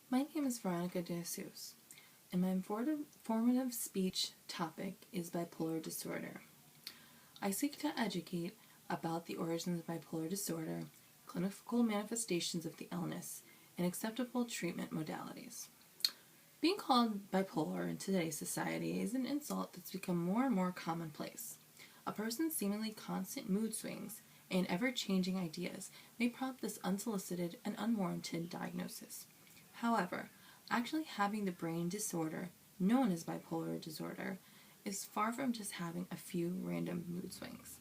My name is Veronica De Jesus, and my informative speech topic is bipolar disorder. I seek to educate about the origins of bipolar disorder, clinical manifestations of the illness, and acceptable treatment modalities. Being called bipolar in today's society is an insult that's become more and more commonplace. A person's seemingly constant mood swings and ever-changing ideas may prompt this unsolicited and unwarranted diagnosis. However, actually having the brain disorder known as bipolar disorder is far from just having a few random mood swings.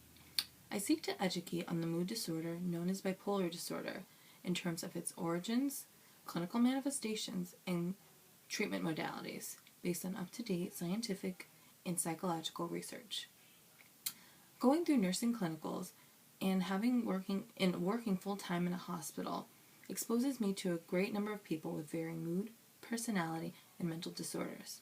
I seek to educate on the mood disorder known as bipolar disorder in terms of its origins, clinical manifestations, and treatment modalities based on up-to-date scientific and psychological research. Going through nursing clinicals and working full-time in a hospital exposes me to a great number of people with varying mood, personality, and mental disorders.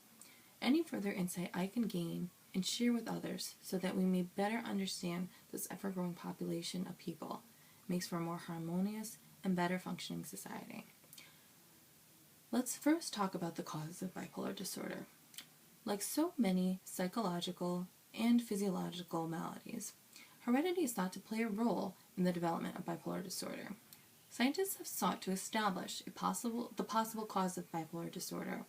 Any further insight I can gain and share with others so that we may better understand this ever-growing population of people makes for a more harmonious and better functioning society. Let's first talk about the causes of bipolar disorder. Like so many psychological and physiological maladies, heredity is thought to play a role in the development of bipolar disorder. Scientists have sought to establish the possible cause of bipolar disorder,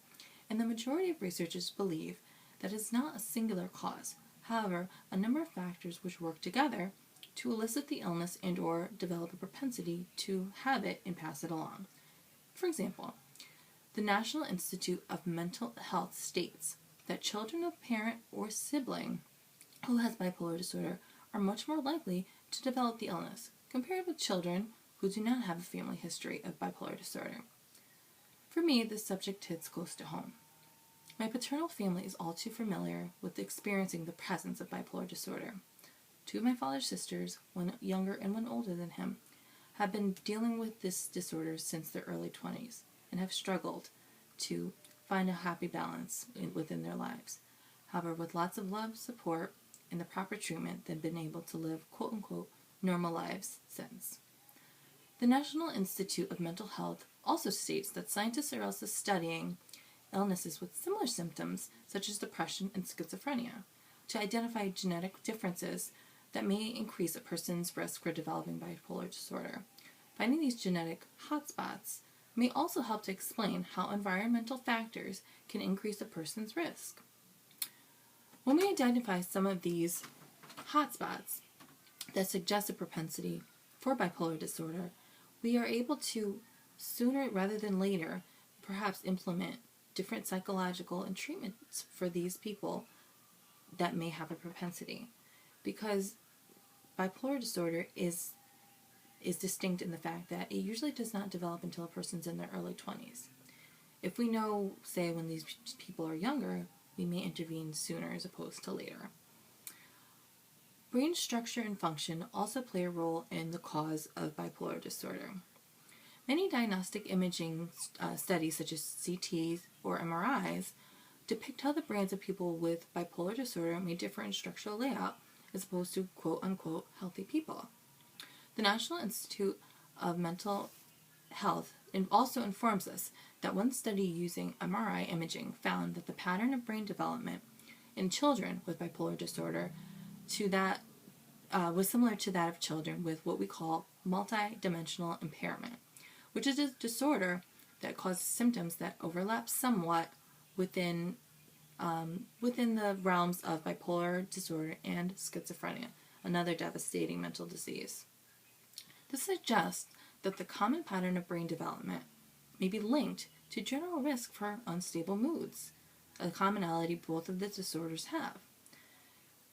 and the majority of researchers believe that it is not a singular cause, however, a number of factors which work together to elicit the illness and or develop a propensity to have it and pass it along. For example, the National Institute of Mental Health states that children of parent or sibling who has bipolar disorder are much more likely to develop the illness compared with children who do not have a family history of bipolar disorder. For me, this subject hits close to home. My paternal family is all too familiar with experiencing the presence of bipolar disorder. Two of my father's sisters, one younger and one older than him, have been dealing with this disorder since their early 20s and have struggled to find a happy balance within their lives. However, with lots of love, support, and the proper treatment, they've been able to live quote-unquote normal lives since. The National Institute of Mental Health also states that scientists are also studying illnesses with similar symptoms such as depression and schizophrenia to identify genetic differences that may increase a person's risk for developing bipolar disorder. Finding these genetic hotspots may also help to explain how environmental factors can increase a person's risk. When we identify some of these hotspots that suggest a propensity for bipolar disorder, we are able to, sooner rather than later, perhaps implement different psychological and treatments for these people that may have a propensity. Because bipolar disorder is distinct in the fact that it usually does not develop until a person's in their early 20s. If we know, say, when these people are younger, we may intervene sooner as opposed to later. Brain structure and function also play a role in the cause of bipolar disorder. Many diagnostic imaging studies, such as CTs or MRIs, depict how the brains of people with bipolar disorder may differ in structural layout as opposed to quote-unquote healthy people. The National Institute of Mental Health also informs us that one study using MRI imaging found that the pattern of brain development in children with bipolar disorder was similar to that of children with what we call multidimensional impairment, which is a disorder that causes symptoms that overlap somewhat within the realms of bipolar disorder and schizophrenia, another devastating mental disease. This suggests that the common pattern of brain development may be linked to general risk for unstable moods, a commonality both of the disorders have.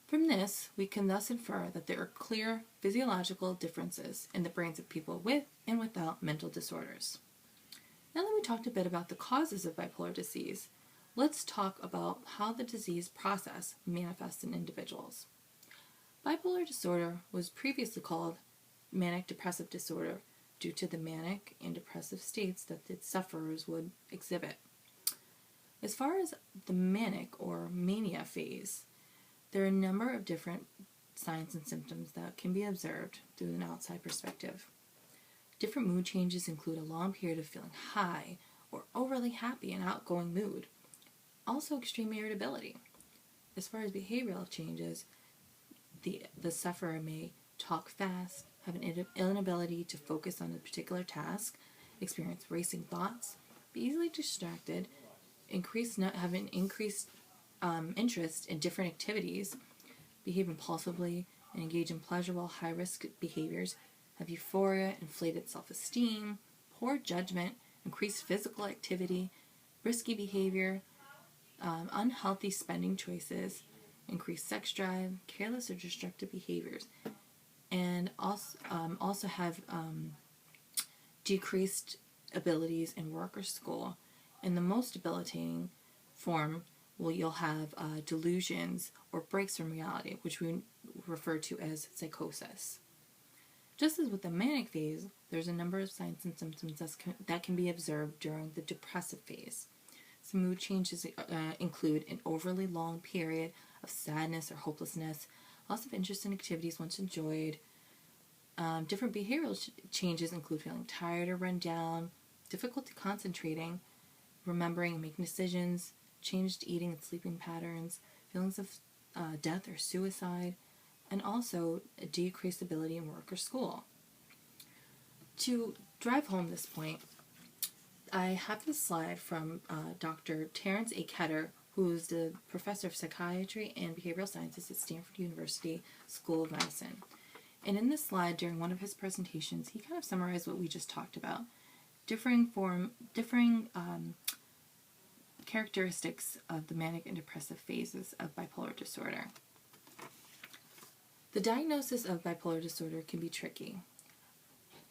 From this, we can thus infer that there are clear physiological differences in the brains of people with and without mental disorders. Now that we talked a bit about the causes of bipolar disease, let's talk about how the disease process manifests in individuals. Bipolar disorder was previously called manic depressive disorder due to the manic and depressive states that its sufferers would exhibit. As far as the manic or mania phase, there are a number of different signs and symptoms that can be observed through an outside perspective. Different mood changes include a long period of feeling high or overly happy and outgoing mood. Also, extreme irritability. As far as behavioral changes, the sufferer may talk fast, have an inability to focus on a particular task, experience racing thoughts, be easily distracted, have an increased interest in different activities, behave impulsively, and engage in pleasurable high-risk behaviors, have euphoria, inflated self-esteem, poor judgment, increased physical activity, risky behavior, unhealthy spending choices, increased sex drive, careless or destructive behaviors, and also have decreased abilities in work or school. In the most debilitating form, you'll have delusions or breaks from reality, which we refer to as psychosis. Just as with the manic phase, there's a number of signs and symptoms that can be observed during the depressive phase. Some mood changes include an overly long period of sadness or hopelessness, loss of interest in activities once enjoyed. Different behavioral changes include feeling tired or run down, difficulty concentrating, remembering and making decisions, changed eating and sleeping patterns, feelings of death or suicide, and also a decreased ability in work or school. To drive home this point, I have this slide from Dr. Terence A. Ketter, who is the professor of psychiatry and behavioral sciences at Stanford University School of Medicine. And in this slide, during one of his presentations, he kind of summarized what we just talked about. Differing characteristics of the manic and depressive phases of bipolar disorder. The diagnosis of bipolar disorder can be tricky.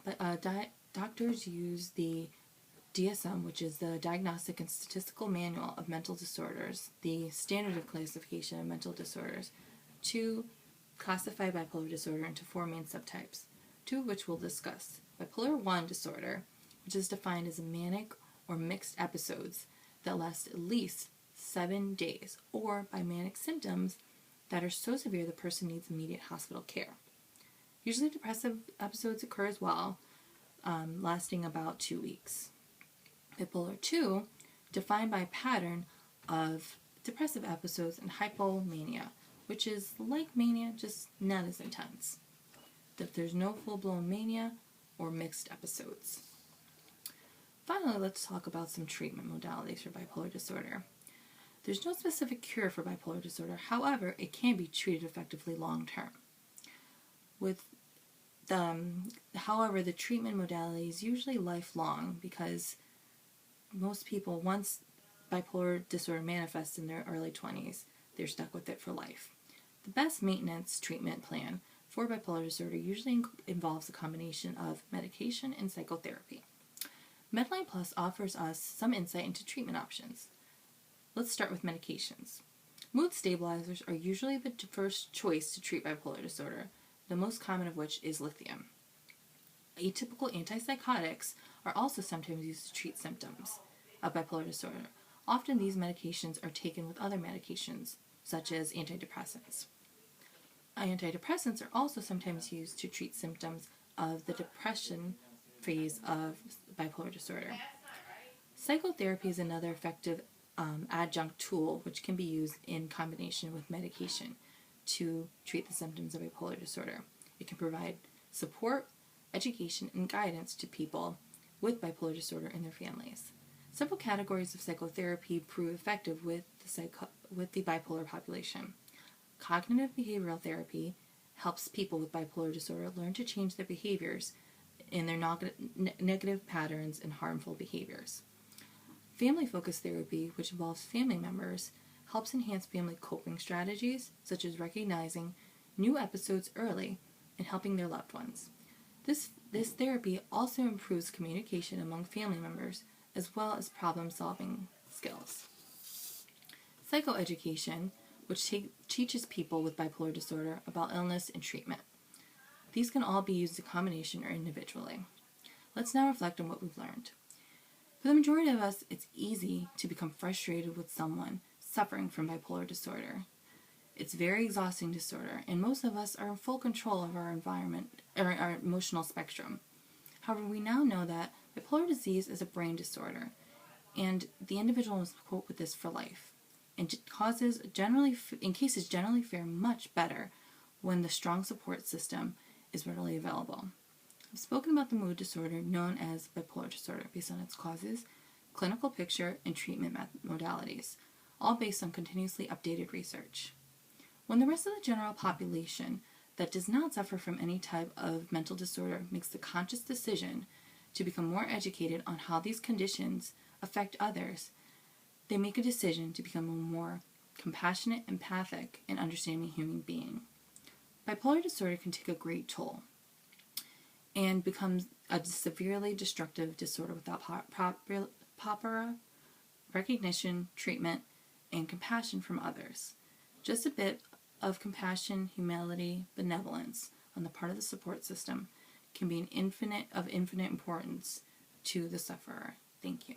But doctors use the DSM, which is the Diagnostic and Statistical Manual of Mental Disorders, the standard of classification of mental disorders, to classify bipolar disorder into 4 main subtypes, 2 of which we'll discuss. Bipolar 1 disorder, which is defined as manic or mixed episodes that last at least 7 days, or by manic symptoms that are so severe the person needs immediate hospital care. Usually depressive episodes occur as well, lasting about 2 weeks. Bipolar 2, defined by a pattern of depressive episodes and hypomania, which is like mania, just not as intense. That there's no full-blown mania or mixed episodes. Finally, let's talk about some treatment modalities for bipolar disorder. There's no specific cure for bipolar disorder, however, it can be treated effectively long-term. However, the treatment modality is usually lifelong because most people, once bipolar disorder manifests in their early 20s, they're stuck with it for life. The best maintenance treatment plan for bipolar disorder usually involves a combination of medication and psychotherapy. Medline Plus offers us some insight into treatment options. Let's start with medications. Mood stabilizers are usually the first choice to treat bipolar disorder, the most common of which is lithium. Atypical antipsychotics are also sometimes used to treat symptoms of bipolar disorder. Often these medications are taken with other medications, such as antidepressants. Antidepressants are also sometimes used to treat symptoms of the depression phase of bipolar disorder. Psychotherapy is another effective adjunct tool which can be used in combination with medication to treat the symptoms of bipolar disorder. It can provide support, education, and guidance to people with bipolar disorder and their families. Several categories of psychotherapy prove effective with the bipolar population. Cognitive behavioral therapy helps people with bipolar disorder learn to change their behaviors in their negative patterns and harmful behaviors. Family-focused therapy, which involves family members, helps enhance family coping strategies, such as recognizing new episodes early and helping their loved ones. This therapy also improves communication among family members, as well as problem-solving skills. Psychoeducation, which teaches people with bipolar disorder about illness and treatment. These can all be used in combination or individually. Let's now reflect on what we've learned. For the majority of us, it's easy to become frustrated with someone suffering from bipolar disorder. It's a very exhausting disorder, and most of us are in full control of our environment, or our emotional spectrum. However, we now know that bipolar disease is a brain disorder. and the individual must cope with this for life. And cases generally fare much better when the strong support system is readily available. I've spoken about the mood disorder known as bipolar disorder based on its causes, clinical picture, and treatment modalities, all based on continuously updated research. When the rest of the general population that does not suffer from any type of mental disorder makes the conscious decision to become more educated on how these conditions affect others, they make a decision to become a more compassionate, empathic, and understanding human being. Bipolar disorder can take a great toll and becomes a severely destructive disorder without proper recognition, treatment, and compassion from others. Just a bit of compassion, humility, benevolence on the part of the support system can be of infinite importance to the sufferer. Thank you.